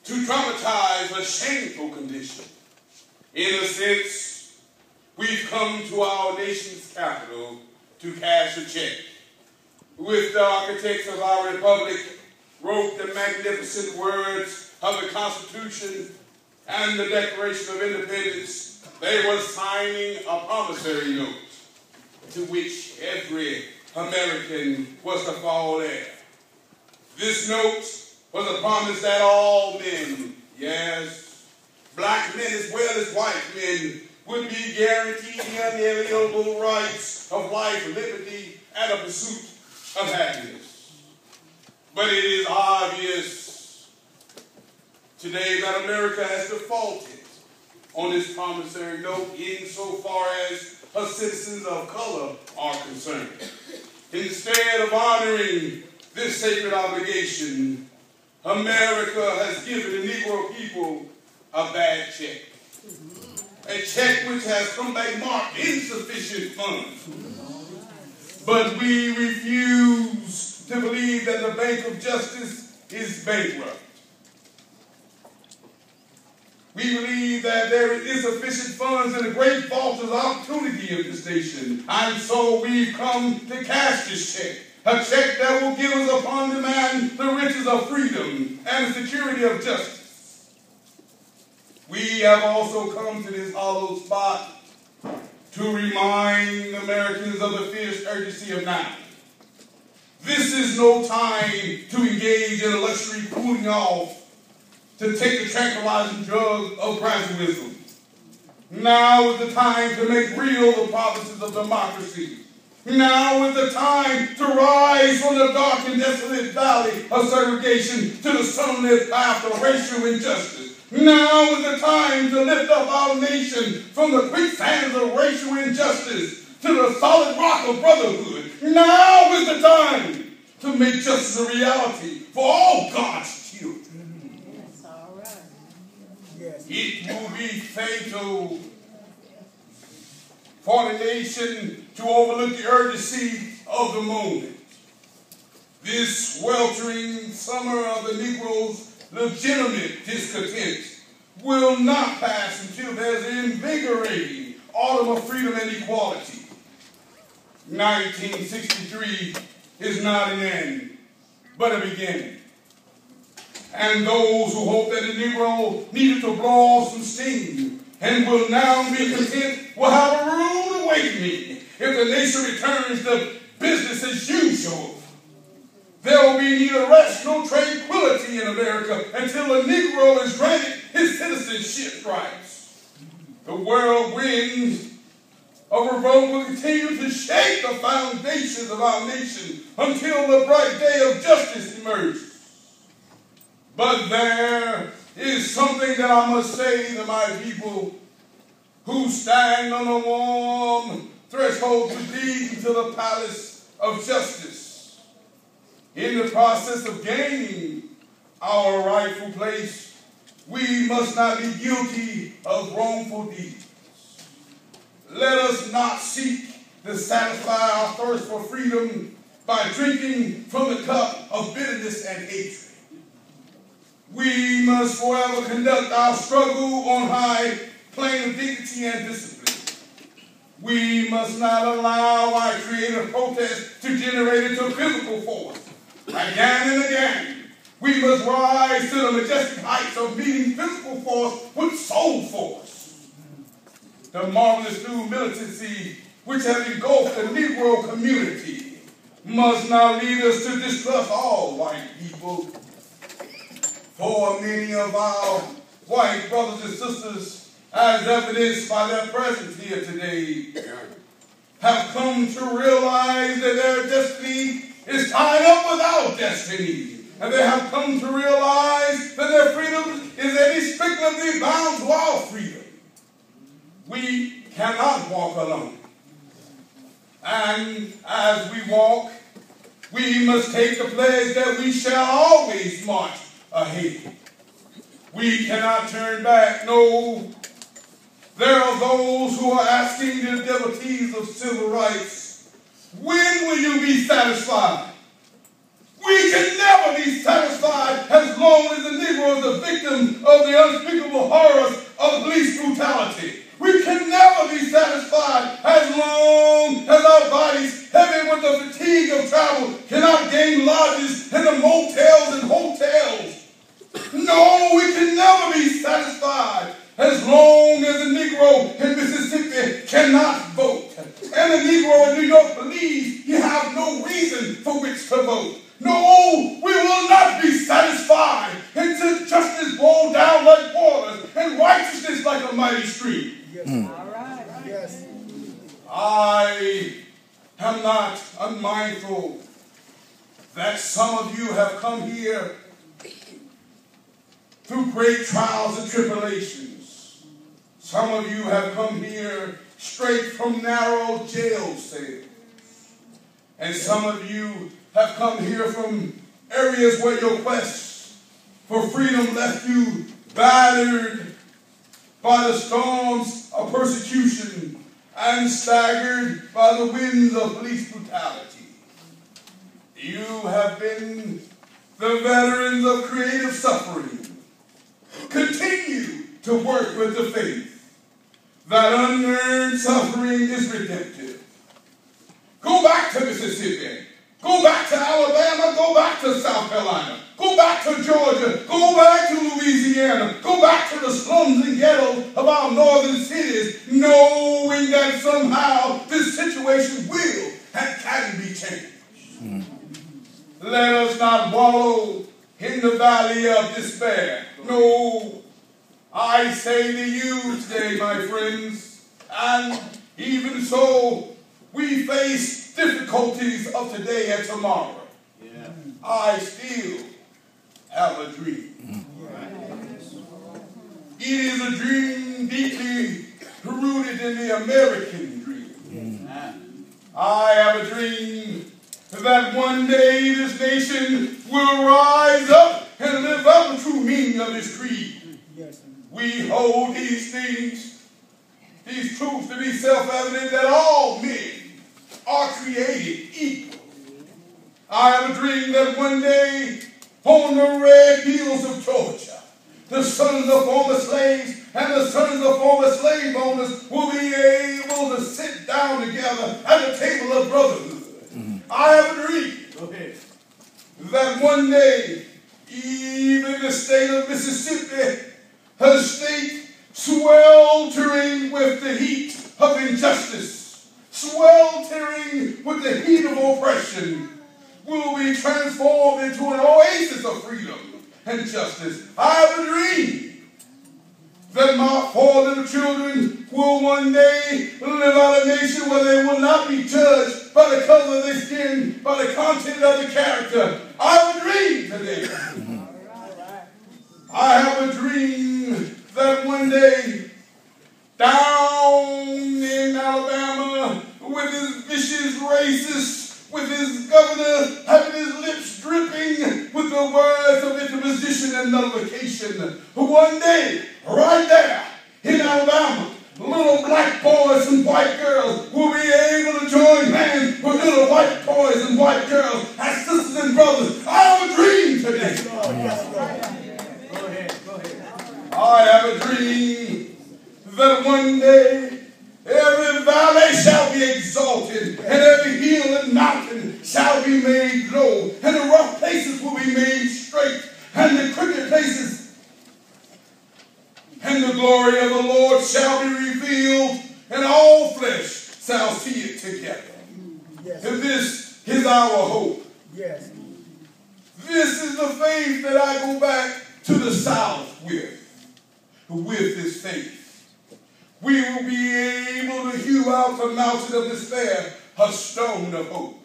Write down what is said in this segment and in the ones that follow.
to dramatize a shameful condition. In a sense, we've come to our nation's capital to cash a check. With the architects of our republic wrote the magnificent words of the Constitution and the Declaration of Independence, they were signing a promissory note to which every American was to fall heir. This note was a promise that all men, yes, black men as well as white men, would be guaranteed the unalienable rights of life, liberty, and a pursuit of happiness. But it is obvious today that America has defaulted on this promissory note insofar as her citizens of color are concerned. Instead of honoring this sacred obligation, America has given the Negro people a bad check. A check which has come back marked insufficient funds. But we refuse to believe that the Bank of Justice is bankrupt. We believe that there is insufficient funds in the great vault of opportunity of this nation. And so we've come to cash this check. A check that will give us upon demand the riches of freedom and the security of justice. We have also come to this hollow spot to remind Americans of the fierce urgency of now. This is no time to engage in a luxury cooling off, to take the tranquilizing drug of gradualism. Now is the time to make real the promises of democracy. Now is the time to rise from the dark and desolate valley of segregation to the sunlit path of racial injustice. Now is the time to lift up our nation from the quicksands of racial injustice to the solid rock of brotherhood. Now is the time to make justice a reality for all God's children. Yes, all right. Yes. It will be fatal for the nation to overlook the urgency of the moment. This sweltering summer of the Negro's legitimate discontent will not pass until there's an invigorating autumn of freedom and equality. 1963 is not an end, but a beginning. And those who hope that the Negro needed to blow off some steam and will now be content will have a rude awakening if the nation returns to business as usual. There will be neither rest nor tranquility in America until the Negro is granted his citizenship rights. The whirlwind of revolt will continue to shake the foundations of our nation until the bright day of justice emerges. But there is something that I must say to my people who stand on the warm threshold to lead into the palace of justice. In the process of gaining our rightful place, we must not be guilty of wrongful deeds. Let us not seek to satisfy our thirst for freedom by drinking from the cup of bitterness and hatred. We must forever conduct our struggle on high plane of dignity and discipline. We must not allow our creative protest to generate into physical force. Again and again, we must rise to the majestic heights of meeting physical force with soul force. The marvelous new militancy which has engulfed the Negro community must not lead us to distrust all white people. For many of our white brothers and sisters, as evidenced by their presence here today, have come to realize that their destiny is tied up with our destiny. And they have come to realize that their freedom is inextricably bound to our freedom. We cannot walk alone. And as we walk, we must take the pledge that we shall always march ahead. We cannot turn back. No, there are those who are asking the devotees of civil rights, when will you be satisfied? We can never be satisfied as long as the Negro is a victim of the unspeakable horrors of police brutality. We can never be satisfied as long as our bodies, heavy with the fatigue of travel, cannot gain lodges in the motels and hotels. No, we can never be satisfied as long as the Negro in Mississippi cannot vote. And the Negro in New York believes he has no reason for which to vote. No, we will not be satisfied until justice roll down like waters and righteousness like a mighty stream. Yes. All right. Yes. I am not unmindful that some of you have come here through great trials and tribulations. Some of you have come here straight from narrow jail cells. And some of you have come here from areas where your quest for freedom left you battered by the storms of persecution and staggered by the winds of police brutality. You have been the veterans of creative suffering. Continue to work with the faith that unearned suffering is redemptive. Go back to Mississippi. Go back to Alabama. Go back to South Carolina. Go back to Georgia. Go back to Louisiana. Go back to the slums and ghettos of our northern cities, knowing that somehow this situation will and can be changed. Let us not wallow in the valley of despair. No, I say to you today, my friends, and even so, we face difficulties of today and tomorrow. Yeah. I still have a dream. It is a dream deeply rooted in the American dream. I have a dream that one day this nation will rise up and live out the true meaning of its creed. We hold these things, these truths to be self-evident that all men are created equal. I have a dream that one day on the red hills of Georgia, the sons of former slaves and the sons of former slave owners will be able to sit down together at the table of brotherhood. I have a dream that one day, even the state of Mississippi, a state sweltering with the heat of injustice, sweltering with the heat of oppression, will be transformed into an oasis of freedom and justice. I have a dream that my 4 little children will one day live out a nation where they will not be judged by the color of their skin, by the content of the character. I have a dream today. I have a dream that one day, down in Alabama, with his vicious racist, with his governor having his lips dripping with the words of interposition and nullification, one day, right there in Alabama, little black boys and white girls will be able to join hands with little white boys and white girls as sisters and brothers. I have a dream today. I have a dream that one day every valley shall be exalted, and every hill and mountain shall be made low, and the rough places will be made straight, and the crooked places, and the glory of the Lord shall be revealed, and all flesh shall see it together. Yes. And this is our hope. Yes. This is the faith that I go back to the South with this faith. We will be able to hew out the mountain of despair a stone of hope.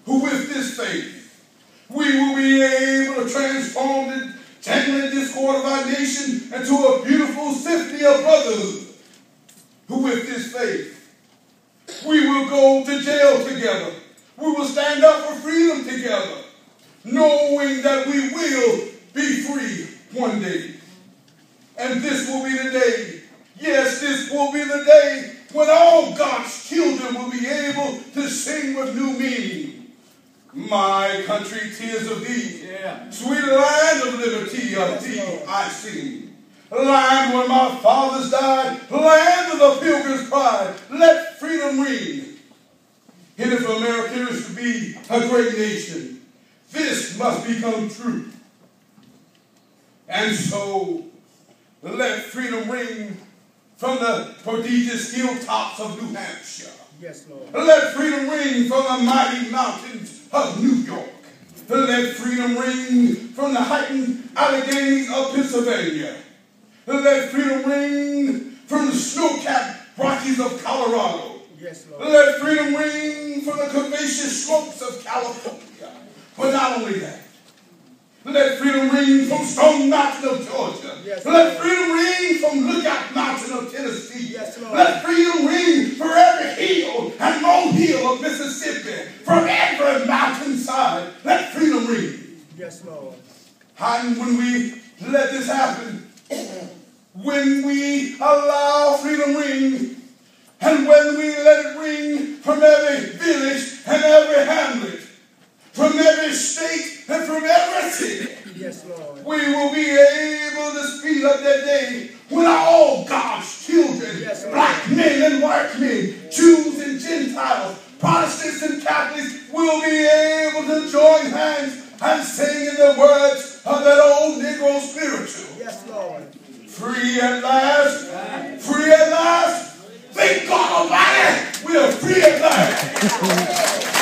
With this faith, we will be able to transform the jangling discord of our nation into a beautiful symphony of brotherhood. With this faith, we will go to jail together. We will stand up for freedom together, knowing that we will be free one day. And this will be the day, yes, this will be the day when all God's children will be able to sing with new meaning. My country, tears of thee. Yeah. Sweet land of liberty, of thee I sing. Land where my fathers died, land of the pilgrim's pride. Let freedom ring. And if America is to be a great nation, this must become true. And so, let freedom ring from the prodigious hilltops of New Hampshire. Yes, Lord. Let freedom ring from the mighty mountains of New York. Let freedom ring from the heightened Alleghenies of Pennsylvania. Let freedom ring from the snow-capped Rockies of Colorado. Yes, Lord. Let freedom ring from the curvaceous slopes of California. But not only that, let freedom ring from Stone Mountain of Georgia. Yes, let freedom ring from Lookout Mountain of Tennessee. Yes, Lord. Let freedom ring for every hill and molehill of Mississippi. From every mountainside, let freedom ring. Yes, Lord. And when we let this happen, when we allow freedom ring, and when we let it ring from every village and every hamlet, from every state and from every city, yes, Lord, we will be able to speed up that day when all God's children, yes, black men and white men, Jews and Gentiles, Protestants and Catholics, will be able to join hands and sing in the words of that old Negro spiritual. yes, Lord. Free at last, free at last. Thank God Almighty, we are free at last.